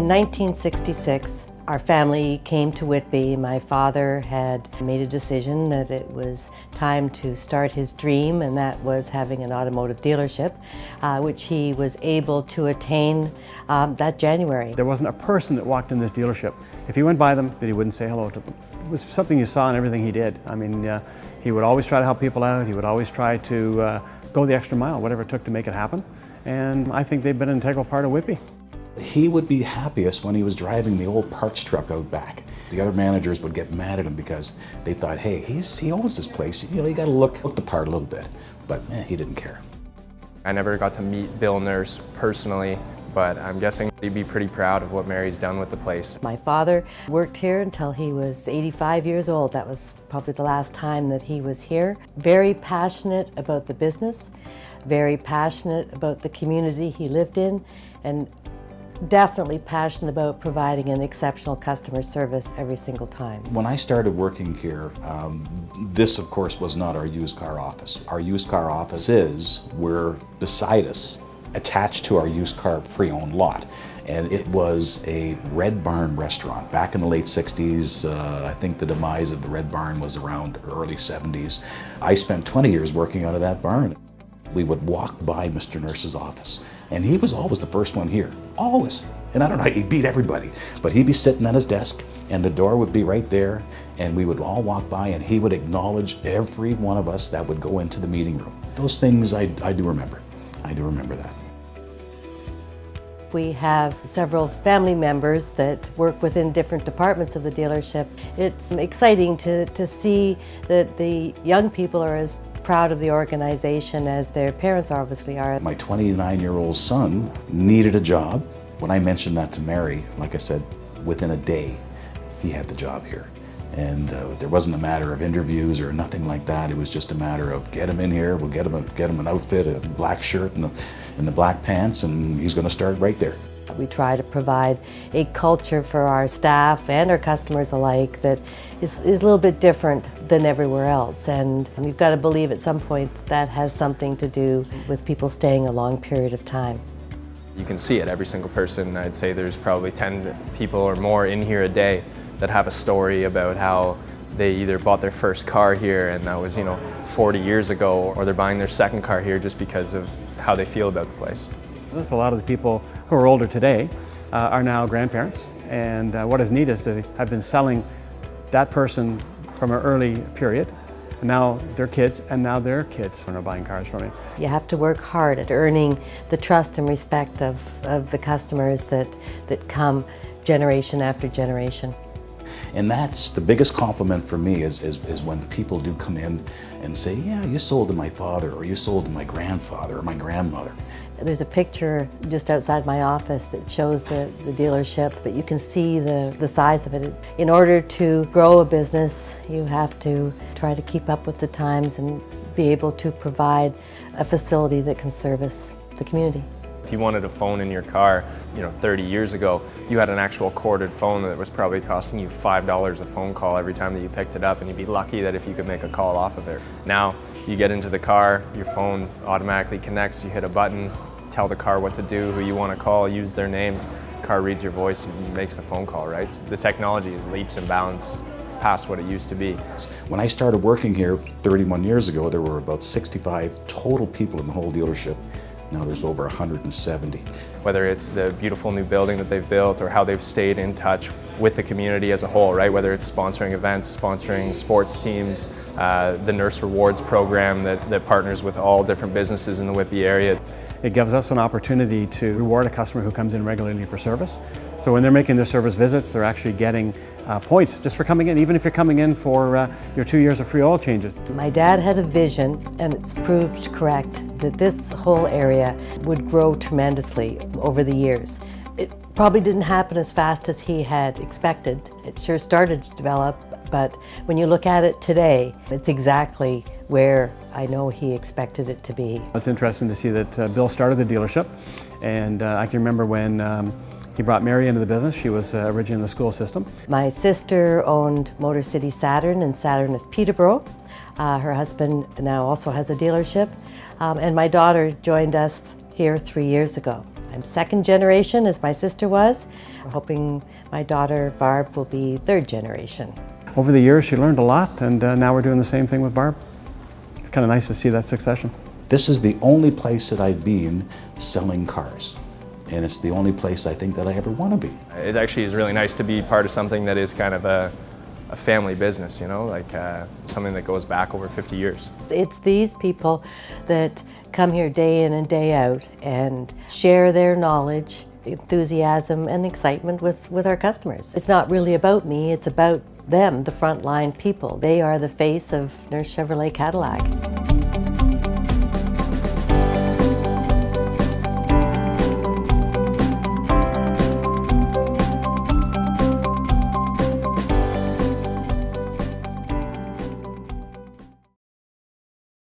In 1966, our family came to Whitby. My father had made a decision that it was time to start his dream, and that was having an automotive dealership, which he was able to attain that January. There wasn't a person that walked in this dealership, if he went by them, that he wouldn't say hello to them. It was something you saw in everything he did. I mean, he would always try to help people out. He would always try to go the extra mile, whatever it took to make it happen. And I think they've been an integral part of Whitby. He would be happiest when he was driving the old parts truck out back. The other managers would get mad at him because they thought, hey, he owns this place. You know, you got to look the part a little bit. But he didn't care. I never got to meet Bill Nurse personally, but I'm guessing he'd be pretty proud of what Mary's done with the place. My father worked here until he was 85 years old. That was probably the last time that he was here. Very passionate about the business, very passionate about the community he lived in, and definitely passionate about providing an exceptional customer service every single time. When I started working here, this of course was not our used car office. Our used car offices were beside us, attached to our used car pre-owned lot. And it was a Red Barn restaurant. Back in the late 60s, I think the demise of the Red Barn was around early 70s. I spent 20 years working out of that barn. We would walk by Mr. Nurse's office, and he was always the first one here, always. And I don't know, he beat everybody, but he'd be sitting at his desk, and the door would be right there, and we would all walk by, and he would acknowledge every one of us that would go into the meeting room. Those things I do remember. I do remember that. We have several family members that work within different departments of the dealership. It's exciting to see that the young people are as proud of the organization as their parents obviously are. My 29-year-old son needed a job. When I mentioned that to Mary, like I said, within a day, he had the job here. And there wasn't a matter of interviews or nothing like that. It was just a matter of get him in here, we'll get him an outfit, a black shirt and the black pants, and he's going to start right there. We try to provide a culture for our staff and our customers alike that is a little bit different than everywhere else. And you've got to believe at some point that has something to do with people staying a long period of time. You can see it, every single person. I'd say there's probably 10 people or more in here a day that have a story about how they either bought their first car here and that was, 40 years ago, or they're buying their second car here just because of how they feel about the place. A lot of the people who are older today are now grandparents, and what is neat is to have been selling that person from an early period, and now their kids, and now their kids are buying cars from him. You have to work hard at earning the trust and respect of the customers that come generation after generation. And that's the biggest compliment for me is when people do come in and say, yeah, you sold to my father, or you sold to my grandfather or my grandmother. There's a picture just outside my office that shows the dealership, but you can see the size of it. In order to grow a business, you have to try to keep up with the times and be able to provide a facility that can service the community. If you wanted a phone in your car, 30 years ago, you had an actual corded phone that was probably costing you $5 a phone call every time that you picked it up, and you'd be lucky that if you could make a call off of it. Now, you get into the car, your phone automatically connects, you hit a button, tell the car what to do, who you want to call, use their names, the car reads your voice and makes the phone call, right? So the technology is leaps and bounds past what it used to be. When I started working here 31 years ago, there were about 65 total people in the whole dealership. Now there's over 170. Whether it's the beautiful new building that they've built or how they've stayed in touch with the community as a whole, right? Whether it's sponsoring events, sponsoring sports teams, the Nurse Rewards program that partners with all different businesses in the Whitby area. It gives us an opportunity to reward a customer who comes in regularly for service. So when they're making their service visits, they're actually getting points just for coming in, even if you're coming in for your 2 years of free oil changes. My dad had a vision, and it's proved correct, that this whole area would grow tremendously over the years. It probably didn't happen as fast as he had expected. It sure started to develop, but when you look at it today, it's exactly where I know he expected it to be. It's interesting to see that Bill started the dealership, and I can remember when he brought Mary into the business. She was originally in the school system. My sister owned Motor City Saturn and Saturn of Peterborough. Her husband now also has a dealership, and my daughter joined us here 3 years ago. I'm second generation, as my sister was. We're hoping my daughter Barb will be third generation. Over the years, she learned a lot, and now we're doing the same thing with Barb. It's kind of nice to see that succession. This is the only place that I've been selling cars. And it's the only place I think that I ever want to be. It actually is really nice to be part of something that is kind of a family business, you know, like something that goes back over 50 years. It's these people that come here day in and day out and share their knowledge, enthusiasm, and excitement with our customers. It's not really about me, it's about them, the frontline people. They are the face of Nurse Chevrolet Cadillac.